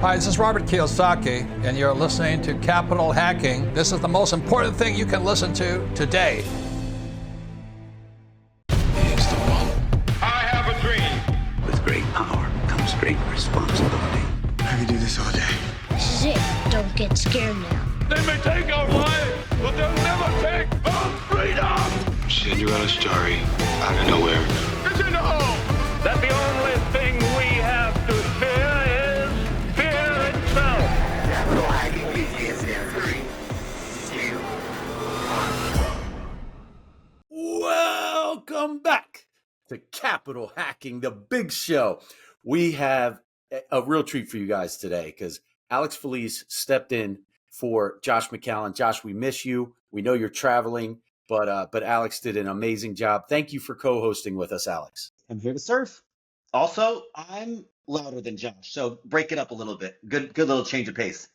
Hi, this is Robert Kiyosaki, and you're listening to Capital Hacking. This is the most important thing you can listen to today. Here's the one. I have a dream. With great power comes great responsibility. I could do this all day. This is it. Don't get scared now. They may take our lives, but they'll never take our freedom. Cinderella's story out of nowhere. It's in the hole. That the only thing we have to fear is fear itself. Capital Hacking begins in 3, 2, 1. Welcome back to Capital Hacking, the big show. We have a real treat for you guys today because Alex Felice stepped in for Josh McCallum. Josh, we miss you. We know you're traveling, but Alex did an amazing job. Thank you for co-hosting with us, Alex. I'm here to serve. Also, I'm louder than Josh, so break it up a little bit. Good little change of pace.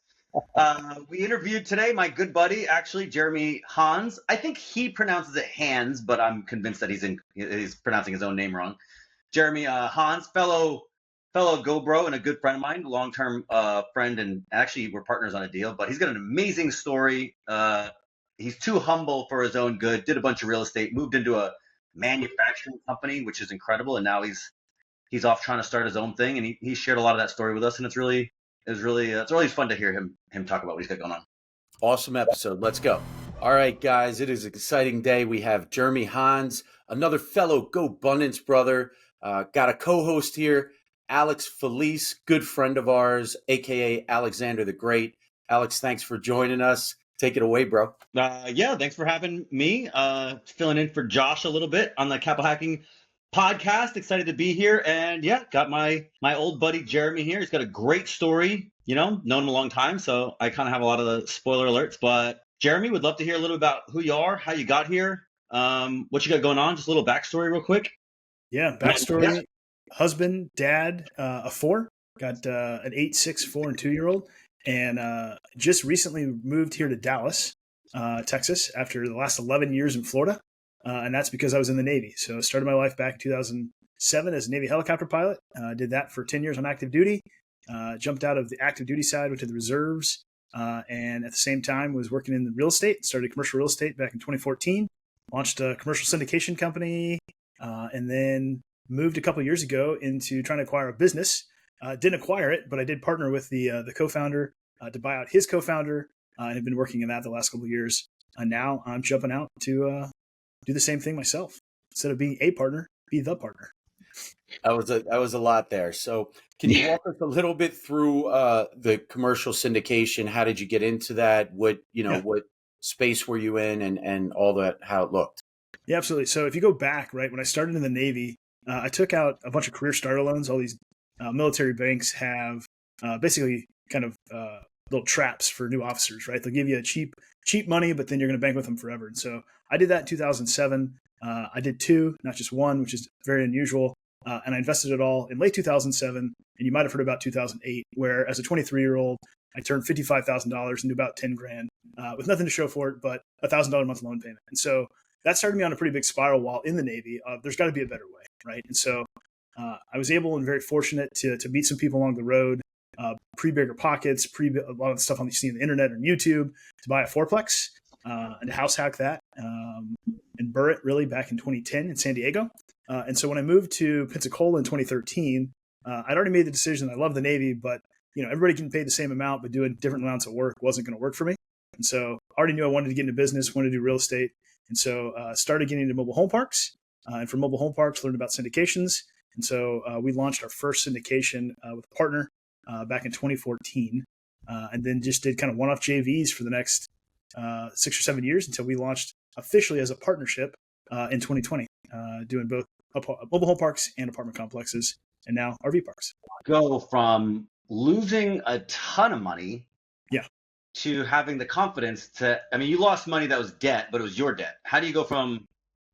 We interviewed today my good buddy, actually, Jeremy Hans. I think he pronounces it Hans, but I'm convinced that he's pronouncing his own name wrong. Jeremy Hans, fellow GoBro and a good friend of mine, long-term friend, and actually we're partners on a deal. But he's got an amazing story. He's too humble for his own good. Did a bunch of real estate, moved into a manufacturing company, which is incredible, and now he's off trying to start his own thing. And he shared a lot of that story with us, and it's really fun to hear him talk about what he's got going on. Awesome episode. Let's go. All right, guys, it is an exciting day. We have Jeremy Hans, another fellow GoBundance brother. Got a co-host here, Alex Felice, good friend of ours, aka Alexander the Great. Alex, thanks for joining us. Take it away, bro. Yeah, thanks for having me. Filling in for Josh a little bit on the Capital Hacking podcast. Excited to be here. And yeah, got my old buddy Jeremy here. He's got a great story, known him a long time. So I kind of have a lot of the spoiler alerts. But Jeremy, would love to hear a little about who you are, how you got here, what you got going on, just a little backstory real quick. Yeah, backstory. Yeah. Husband, dad, a 4, got an 8, 6, 4, and 2-year-old, and just recently moved here to Dallas, Texas, after the last 11 years in Florida, and that's because I was in the Navy. So I started my life back in 2007 as a Navy helicopter pilot, did that for 10 years on active duty, jumped out of the active duty side, went to the reserves, and at the same time was working in the real estate, started commercial real estate back in 2014, launched a commercial syndication company, and then moved a couple of years ago into trying to acquire a business. Didn't acquire it, but I did partner with the co-founder to buy out his co-founder, and have been working in that the last couple of years. And now I'm jumping out to do the same thing myself. Instead of being a partner, be the partner. That was a lot there. So can you walk us a little bit through the commercial syndication? How did you get into that? What space were you in, and all that, how it looked? Yeah, absolutely. So if you go back, right, when I started in the Navy, I took out a bunch of career starter loans. All these military banks have basically kind of little traps for new officers, right? They'll give you a cheap money, but then you're going to bank with them forever. And so I did that in 2007. I did 2, not just 1, which is very unusual. And I invested it all in late 2007. And you might have heard about 2008, where as a 23-year-old, I turned $55,000 into about 10 grand with nothing to show for it, but $1,000 a month loan payment. And so that started me on a pretty big spiral while in the Navy. There's got to be a better way, right? And so I was able and very fortunate to meet some people along the road, pre-Bigger Pockets, a lot of the stuff you see on the internet and YouTube, to buy a fourplex and to house hack that and burr it really back in 2010 in San Diego. And so when I moved to Pensacola in 2013, I'd already made the decision. I love the Navy, but everybody can pay the same amount, but doing different amounts of work wasn't going to work for me. And so I already knew I wanted to get into business, wanted to do real estate. And so started getting into mobile home parks. And from mobile home parks, learned about syndications. And so we launched our first syndication with a partner back in 2014. And then just did kind of one-off JVs for the next 6 or 7 years until we launched officially as a partnership in 2020, doing both mobile home parks and apartment complexes, and now RV parks. Go from losing a ton of money to having the confidence you lost money that was debt, but it was your debt. How do you go from,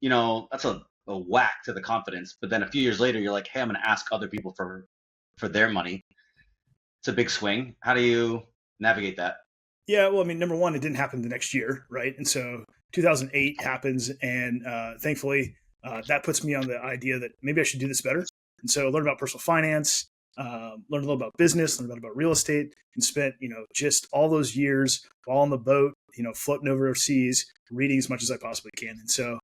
that's a whack to the confidence, but then a few years later, you're like, hey, I'm going to ask other people for their money. It's a big swing. How do you navigate that? Yeah, well, number one, it didn't happen the next year, right? And so 2008 happens, and thankfully, that puts me on the idea that maybe I should do this better. And so I learned about personal finance, learned a little about business, learned about real estate, and spent, just all those years while on the boat, floating overseas, reading as much as I possibly can. And so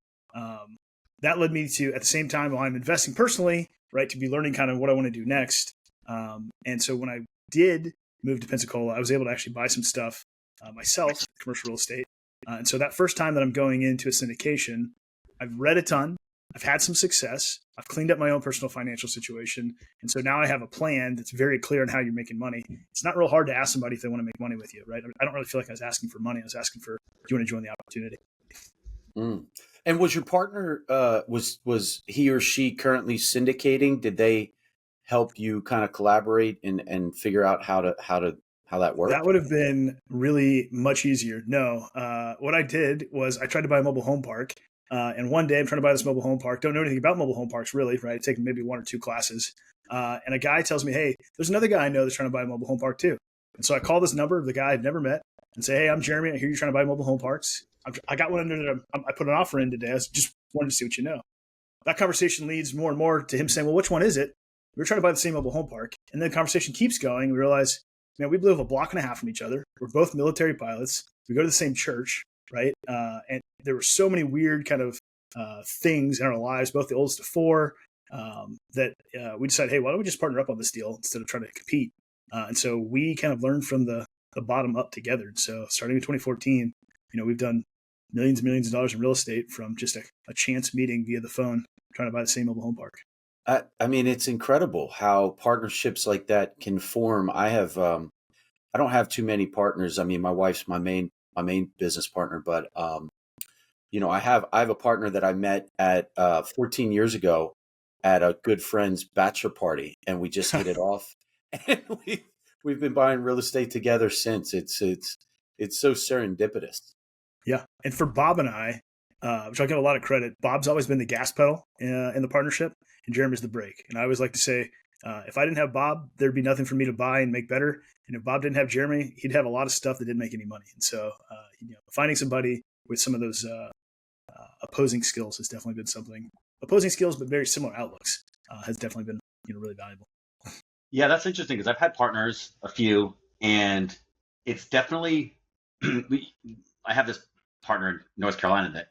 that led me to, at the same time, while I'm investing personally, right, to be learning kind of what I want to do next. And so when I did move to Pensacola, I was able to actually buy some stuff myself, commercial real estate. And so that first time that I'm going into a syndication, I've read a ton. I've had some success. I've cleaned up my own personal financial situation. And so now I have a plan that's very clear on how you're making money. It's not real hard to ask somebody if they want to make money with you, right? I don't really feel like I was asking for money. I was asking for, do you want to join the opportunity? Mm. And was your partner, was he or she currently syndicating? Did they help you kind of collaborate and figure out how that worked? That would have been really much easier. No, what I did was I tried to buy a mobile home park. And one day I'm trying to buy this mobile home park. Don't know anything about mobile home parks, really, right? I've taken maybe 1 or 2 classes. And a guy tells me, hey, there's another guy I know that's trying to buy a mobile home park too. And so I call this number of the guy I've never met and say, hey, I'm Jeremy. I hear you're trying to buy mobile home parks. I got one under I put an offer in today. I just wanted to see what you know. That conversation leads more and more to him saying, well, which one is it? We were trying to buy the same mobile home park. And then the conversation keeps going. We realize, man, we live a block and a half from each other. We're both military pilots. We go to the same church, right? And there were so many weird kind of things in our lives, both the oldest of 4, that we decided, hey, why don't we just partner up on this deal instead of trying to compete? And so we kind of learned from the bottom up together. And so starting in 2014, we've done millions and millions of dollars in real estate from just a chance meeting via the phone, trying to buy the same mobile home park. I mean, it's incredible how partnerships like that can form. I don't have too many partners. I mean, my wife's my main business partner, but I have a partner that I met at 14 years ago at a good friend's bachelor party, and we just hit it off. And we've been buying real estate together since. It's so serendipitous. Yeah, and for Bob and I, which I'll give a lot of credit, Bob's always been the gas pedal in the partnership, and Jeremy's the brake. And I always like to say, if I didn't have Bob, there'd be nothing for me to buy and make better. And if Bob didn't have Jeremy, he'd have a lot of stuff that didn't make any money. And so, finding somebody with some of those opposing skills has definitely been something. Opposing skills, but very similar outlooks, has definitely been really valuable. Yeah, that's interesting because I've had partners, a few, and it's definitely. I have this partner in North Carolina that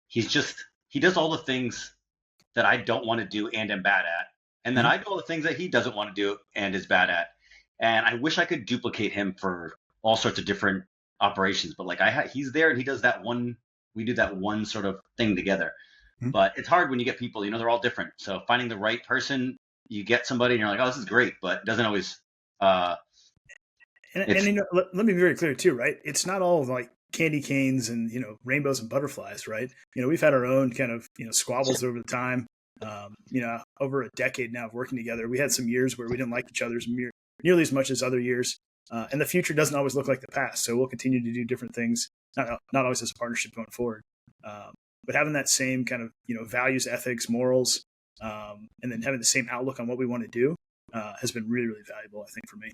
he does all the things that I don't want to do and am bad at, and then I do all the things that he doesn't want to do and is bad at. And I wish I could duplicate him for all sorts of different operations, but he's there and he does that one. We do that one sort of thing together. Mm-hmm. But it's hard when you get people, they're all different. So finding the right person, you get somebody and you're like, oh, this is great, but it doesn't always. Let me be very clear too, right? It's not all like candy canes and, rainbows and butterflies, right? We've had our own kind of, squabbles over the time. Over a decade now of working together. We had some years where we didn't like each other's nearly as much as other years. And the future doesn't always look like the past. So we'll continue to do different things, not always as a partnership going forward. But having that same kind of, values, ethics, morals, and then having the same outlook on what we want to do has been really, really valuable, I think, for me.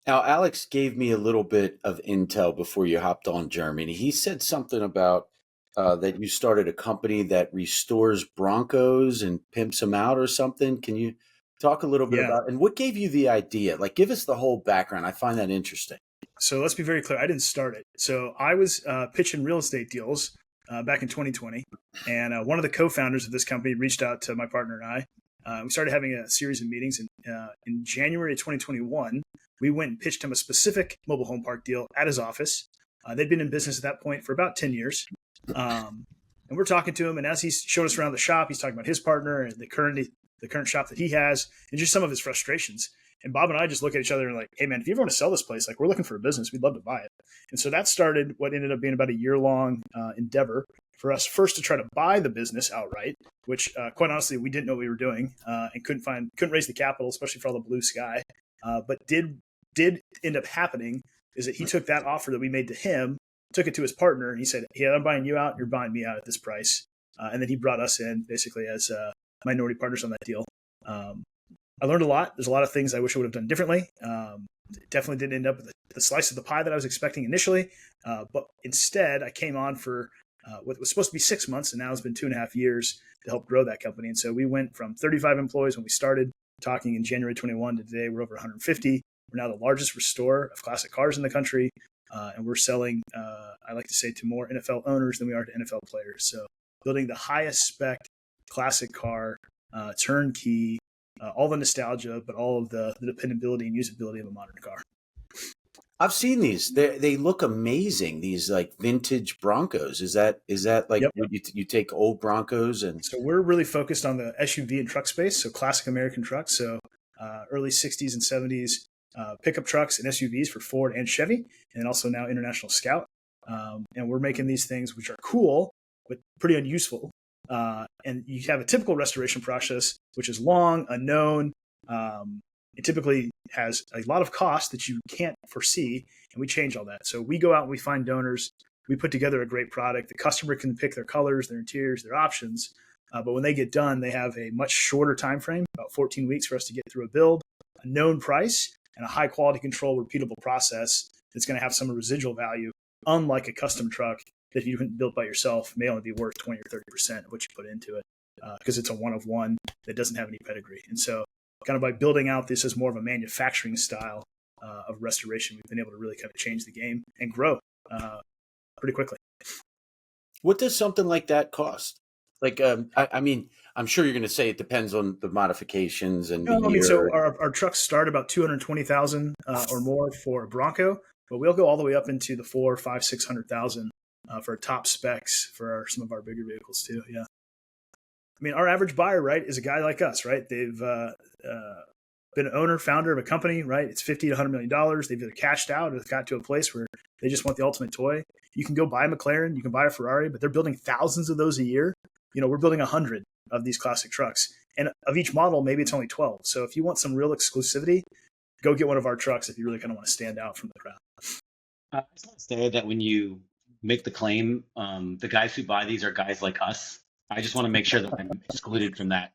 Now, Alex gave me a little bit of intel before you hopped on, Jeremy. He said something about that you started a company that restores Broncos and pimps them out or something. Can you talk a little bit about, and what gave you the idea? Like, give us the whole background. I find that interesting. So let's be very clear. I didn't start it. So I was pitching real estate deals back in 2020. And one of the co-founders of this company reached out to my partner and I. We started having a series of meetings. In January of 2021, we went and pitched him a specific mobile home park deal at his office. They'd been in business at that point for about 10 years. And we're talking to him. And as he's showing us around the shop, he's talking about his partner and the current shop that he has and just some of his frustrations. And Bob and I just look at each other and like, hey, man, if you ever want to sell this place, like we're looking for a business, we'd love to buy it. And so that started what ended up being about a year-long endeavor for us first to try to buy the business outright, which quite honestly, we didn't know what we were doing and couldn't raise the capital, especially for all the blue sky. But did end up happening is that he took that offer that we made to him, took it to his partner, and he said, hey, I'm buying you out, you're buying me out at this price. And then he brought us in basically as minority partners on that deal. I learned a lot. There's a lot of things I wish I would have done differently. It definitely didn't end up with the slice of the pie that I was expecting initially. But instead, I came on for what was supposed to be 6 months, and now it's been 2.5 years to help grow that company. And so we went from 35 employees when we started talking in January 21 to today, we're over 150. We're now the largest restorer of classic cars in the country. And we're selling, I like to say, to more NFL owners than we are to NFL players. So building the highest spec classic car, turnkey, all the nostalgia, but all of the dependability and usability of a modern car. I've seen these. They look amazing. These like vintage Broncos. Is that like Yep. you take old Broncos and So we're really focused on the SUV and truck space. So classic American trucks. So early 60s and 70s pickup trucks and SUVs for Ford and Chevy, and also now International Scout. And we're making these things which are cool, but pretty unuseful. And you have a typical restoration process, which is long, unknown. It typically has a lot of cost that you can't foresee, and we change all that. So we go out and we find donors. We put together a great product. The customer can pick their colors, their interiors, their options. But when they get done, they have a much shorter time frame, about 14 weeks for us to get through a build, a known price, and a high quality control, repeatable process that's going to have some residual value, unlike a custom truck that you can build by yourself may only be worth 20 or 30% of what you put into it because it's a one of one that doesn't have any pedigree. And so kind of by building out this as more of a manufacturing style of restoration, we've been able to really kind of change the game and grow pretty quickly. what does something like that cost? Like, I mean, I'm sure you're going to say it depends on the modifications and the year. So our trucks start about $220,000 or more for a Bronco, but we'll go all the way up into the $400,000, $500,000, $600,000 for top specs for some of our bigger vehicles too. Yeah. I mean, our average buyer, right, is a guy like us, right? They've been an owner, founder of a company, right? It's $50 to $100 million. They've either cashed out or it's got to a place where they just want the ultimate toy. You can go buy a McLaren, you can buy a Ferrari, but they're building thousands of those a year. We're building 100 of these classic trucks, and of each model, maybe it's only 12. So if you want some real exclusivity, go get one of our trucks if you really kind of want to stand out from the crowd. I just want to say that when you make the claim, the guys who buy these are guys like us. I just want to make sure that I'm excluded from that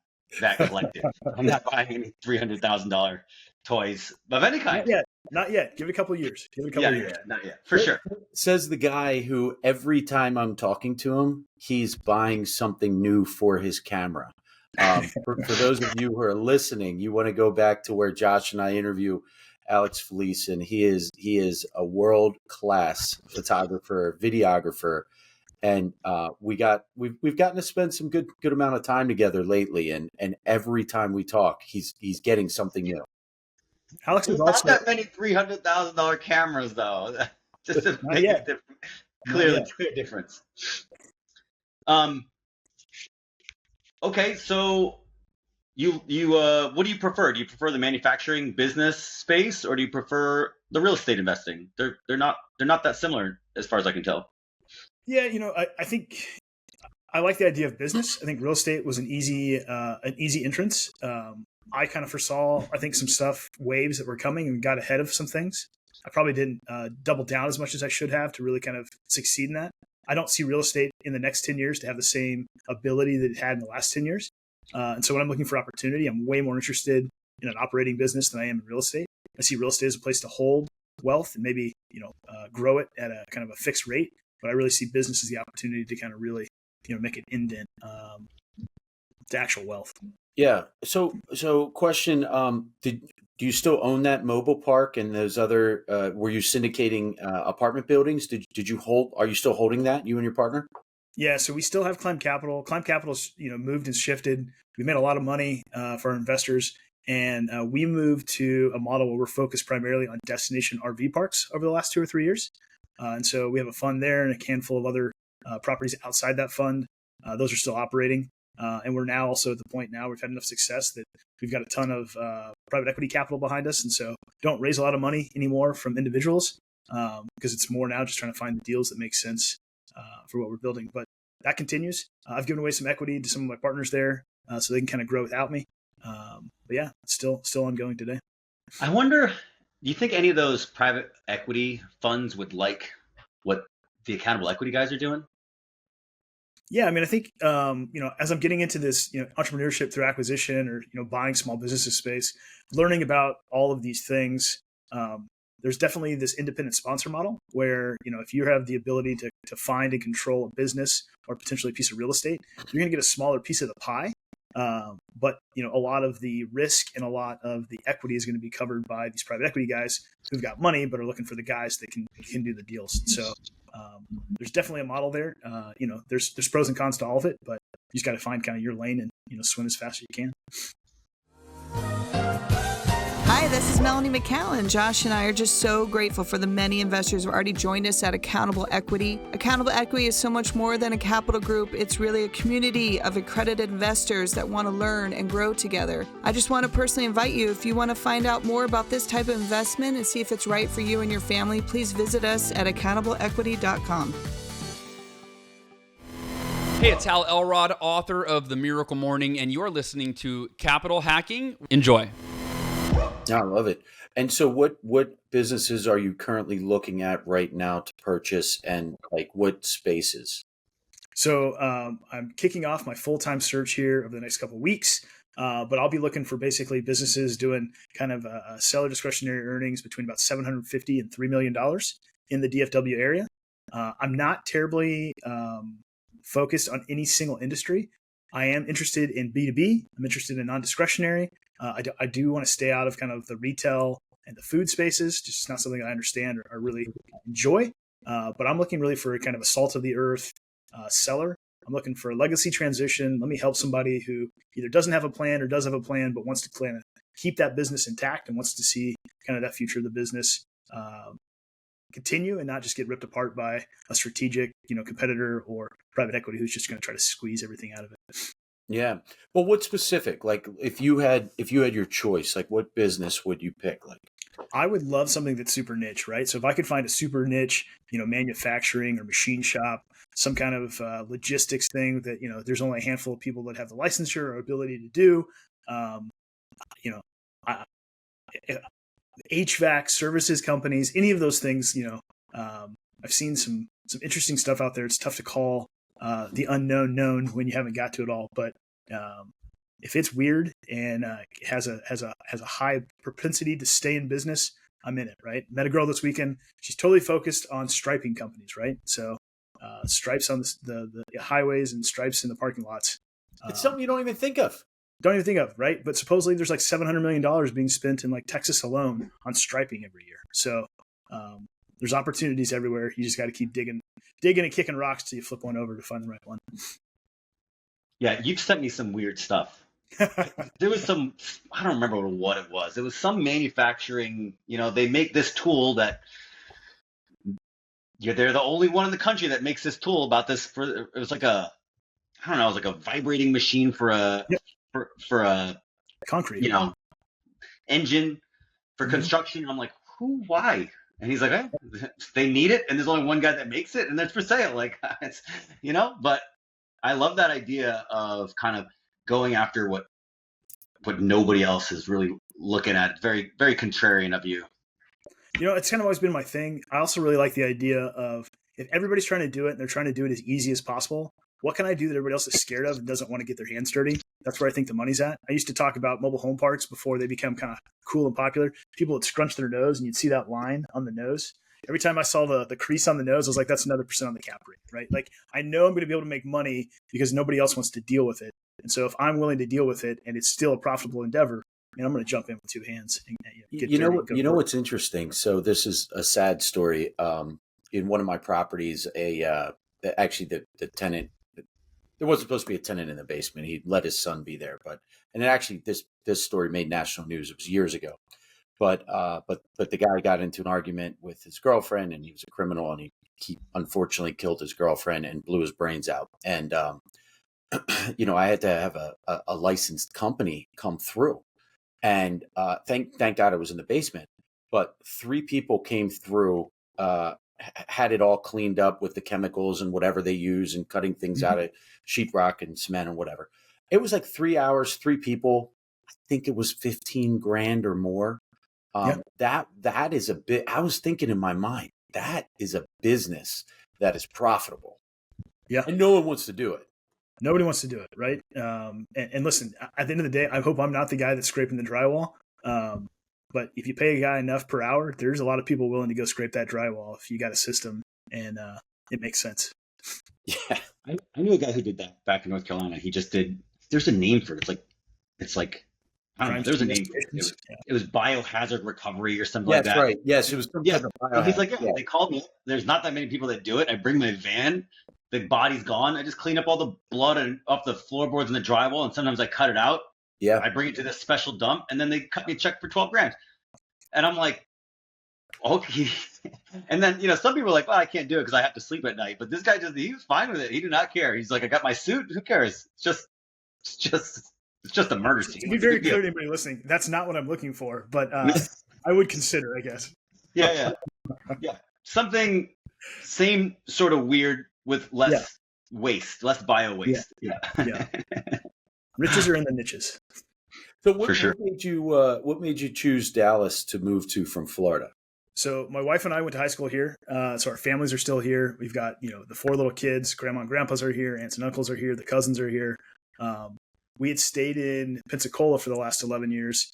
collective. I'm not buying any $300,000 toys of any kind. Not yet. Give it a couple of years. Yeah, not yet, for sure. Says the guy who every time I'm talking to him, he's buying something new for his camera. For those of you who are listening, you want to go back to where Josh and I interview Alex Felice, and he is a world-class photographer, videographer. And we've gotten to spend some good amount of time together lately, and every time we talk, he's getting something new. Alex is There's also not that many $300,000 cameras though. Just to make a clear difference. Okay, so you what do you prefer? Do you prefer the manufacturing business space, or do you prefer the real estate investing? They're not that similar as far as I can tell. Yeah, I think I like the idea of business. I think real estate was an easy entrance. I kind of foresaw, I think, some waves that were coming and got ahead of some things. I probably didn't double down as much as I should have to really kind of succeed in that. I don't see real estate in the next 10 years to have the same ability that it had in the last 10 years. And so when I'm looking for opportunity, I'm way more interested in an operating business than I am in real estate. I see real estate as a place to hold wealth and maybe, grow it at a kind of a fixed rate. But I really see business as the opportunity to kind of really, make an indent to actual wealth. Yeah. So question, do you still own that mobile park and those other, were you syndicating apartment buildings? Are you still holding that, you and your partner? Yeah. So we still have Climb Capital. Climb Capital's, moved and shifted. We made a lot of money for our investors, and we moved to a model where we're focused primarily on destination RV parks over the last 2 or 3 years. And so we have a fund there and a handful of other properties outside that fund. Those are still operating. And we're now also at the point now we've had enough success that we've got a ton of private equity capital behind us. And so don't raise a lot of money anymore from individuals because it's more now just trying to find the deals that make sense for what we're building. But that continues. I've given away some equity to some of my partners there so they can kind of grow without me. But yeah, it's still ongoing today. I wonder, do you think any of those private equity funds would like what the accountable equity guys are doing? Yeah, I mean, I think as I'm getting into this, entrepreneurship through acquisition or buying small businesses space, learning about all of these things, there's definitely this independent sponsor model where if you have the ability to find and control a business or potentially a piece of real estate, you're going to get a smaller piece of the pie. But a lot of the risk and a lot of the equity is going to be covered by these private equity guys who've got money but are looking for the guys that can do the deals. So there's definitely a model there. There's pros and cons to all of it, but you just got to find kind of your lane and swim as fast as you can. Hi, this is Melanie McCallum. Josh and I are just so grateful for the many investors who have already joined us at Accountable Equity. Accountable Equity is so much more than a capital group. It's really a community of accredited investors that want to learn and grow together. I just want to personally invite you, if you want to find out more about this type of investment and see if it's right for you and your family, please visit us at accountableequity.com. Hey, it's Hal Elrod, author of The Miracle Morning, and you're listening to Capital Hacking. Enjoy. I love it. And so what businesses are you currently looking at right now to purchase, and like what spaces? So I'm kicking off my full-time search here over the next couple of weeks, but I'll be looking for basically businesses doing kind of a seller discretionary earnings between about $750 and $3 million in the DFW area. I'm not terribly focused on any single industry. I am interested in B2B. I'm interested in non-discretionary. I do want to stay out of kind of the retail and the food spaces. Just not something I understand or really enjoy. But I'm looking really for kind of a salt of the earth seller. I'm looking for a legacy transition. Let me help somebody who either doesn't have a plan or does have a plan, but wants to kind of keep that business intact and wants to see kind of that future of the business continue and not just get ripped apart by a strategic, competitor or private equity who's just going to try to squeeze everything out of it. Yeah. Well, what specific? Like if you had your choice, like what business would you pick? Like I would love something that's super niche, right? So if I could find a super niche, manufacturing or machine shop, some kind of logistics thing that, there's only a handful of people that have the licensure or ability to do, HVAC services companies, any of those things, I've seen some interesting stuff out there. It's tough to call the unknown known when you haven't got to it all. But if it's weird and has a high propensity to stay in business, I'm in it, right? Met a girl this weekend. She's totally focused on striping companies, right? So stripes on the highways and stripes in the parking lots. It's something you don't even think of. Right? But supposedly there's like $700 million being spent in like Texas alone on striping every year. So there's opportunities everywhere. You just got to keep digging and kicking rocks till you flip one over to find the right one. Yeah, you've sent me some weird stuff. There was some, I don't remember what it was. It was some manufacturing, they make this tool that they're the only one in the country that makes this tool about this. It was like a vibrating machine for a, for a concrete, engine for construction. I'm like, why? And he's like, they need it. And there's only one guy that makes it and it's for sale. Like, it's, but I love that idea of kind of going after what nobody else is really looking at. Very, very contrarian of you. It's kind of always been my thing. I also really like the idea of if everybody's trying to do it and they're trying to do it as easy as possible, what can I do that everybody else is scared of and doesn't want to get their hands dirty? That's where I think the money's at. I used to talk about mobile home parks before they become kind of cool and popular. People would scrunch their nose and you'd see that line on the nose. Every time I saw the crease on the nose, I was like, that's another % on the cap rate, right? Like I know I'm going to be able to make money because nobody else wants to deal with it. And so if I'm willing to deal with it and it's still a profitable endeavor, I'm going to jump in with two hands. And what's interesting? So this is a sad story. In one of my properties, actually the tenant, there wasn't supposed to be a tenant in the basement. He let his son be there, this story made national news. It was years ago, but the guy got into an argument with his girlfriend, and he was a criminal, and he unfortunately killed his girlfriend and blew his brains out. And I had to have a licensed company come through, and thank God it was in the basement. But 3 people came through. Had it all cleaned up with the chemicals and whatever they use and cutting things out of sheetrock and cement and whatever. It was like 3 hours, 3 people. I think it was 15 grand or more. That is a bit, I was thinking in my mind, that is a business that is profitable. Yeah. And no one wants to do it. Nobody wants to do it. Right. And listen, at the end of the day, I hope I'm not the guy that's scraping the drywall. But if you pay a guy enough per hour, there's a lot of people willing to go scrape that drywall if you got a system and it makes sense. Yeah. I knew a guy who did that back in North Carolina. He just did there's a name for it. It's like I don't know. There's a name for it. It was biohazard recovery or something like that. That's right. Yes, it was some type of And he's like, biohazard. they called me. There's not that many people that do it. I bring my van. The body's gone. I just clean up all the blood and off the floorboards and the drywall, and sometimes I cut it out. Yeah. I bring it to this special dump, and then they cut me a check for $12,000. And I'm like, okay. And then, some people are like, well, I can't do it because I have to sleep at night. But this guy he was fine with it. He did not care. He's like, I got my suit. Who cares? It's just a murder scene. To be very clear to anybody listening, that's not what I'm looking for, but I would consider, I guess. Yeah. Something same sort of weird with less waste, less bio waste. Yeah. Riches are in the niches. So what made you choose Dallas to move to from Florida? So my wife and I went to high school here. So our families are still here. We've got, the 4 little kids, grandma and grandpas are here, aunts and uncles are here, the cousins are here. We had stayed in Pensacola for the last 11 years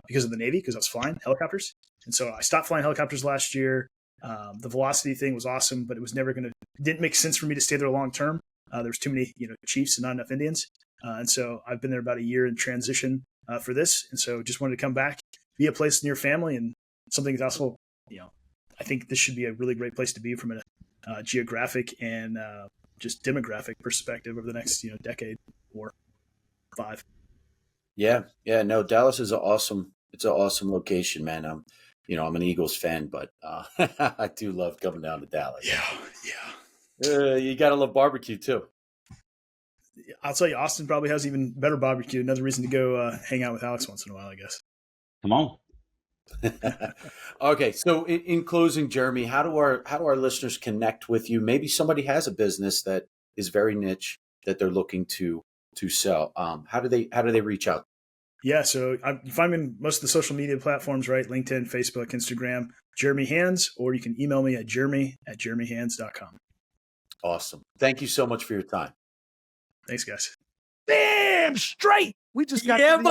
because of the Navy, because I was flying helicopters. And so I stopped flying helicopters last year. The velocity thing was awesome, but it was didn't make sense for me to stay there long term. There was too many, chiefs and not enough Indians. And so I've been there about a year in transition for this. And so just wanted to come back, be a place near family and something that's also, I think this should be a really great place to be from a geographic and just demographic perspective over the next, decade or 5. Yeah. No, Dallas is it's an awesome location, man. I'm an Eagles fan, but I do love coming down to Dallas. Yeah. You got to love barbecue too. I'll tell you, Austin probably has even better barbecue. Another reason to go hang out with Alex once in a while, I guess. Come on. Okay. So in closing, Jeremy, how do our listeners connect with you? Maybe somebody has a business that is very niche that they're looking to sell. How do they reach out? Yeah. So you find me in most of the social media platforms, right? LinkedIn, Facebook, Instagram, Jeremy Hands, or you can email me at jeremy@jeremyhands.com. Awesome. Thank you so much for your time. Thanks, guys. Damn straight. We just got we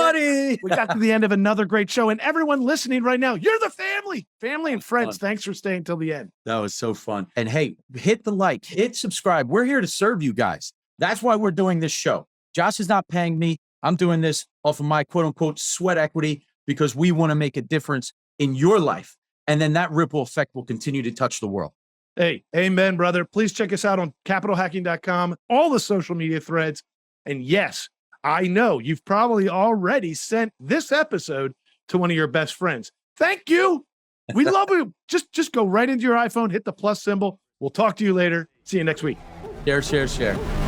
got to the end of another great show. And everyone listening right now, you're the family and friends. Thanks for staying till the end. That was so fun. And hey, hit the like, hit subscribe. We're here to serve you guys. That's why we're doing this show. Josh is not paying me. I'm doing this off of my quote unquote sweat equity because we want to make a difference in your life. And then that ripple effect will continue to touch the world. Hey, amen, brother. Please check us out on capitalhacking.com, all the social media threads. And yes, I know you've probably already sent this episode to one of your best friends. Thank you. We love you. Just go right into your iPhone, hit the plus symbol. We'll talk to you later. See you next week. Share.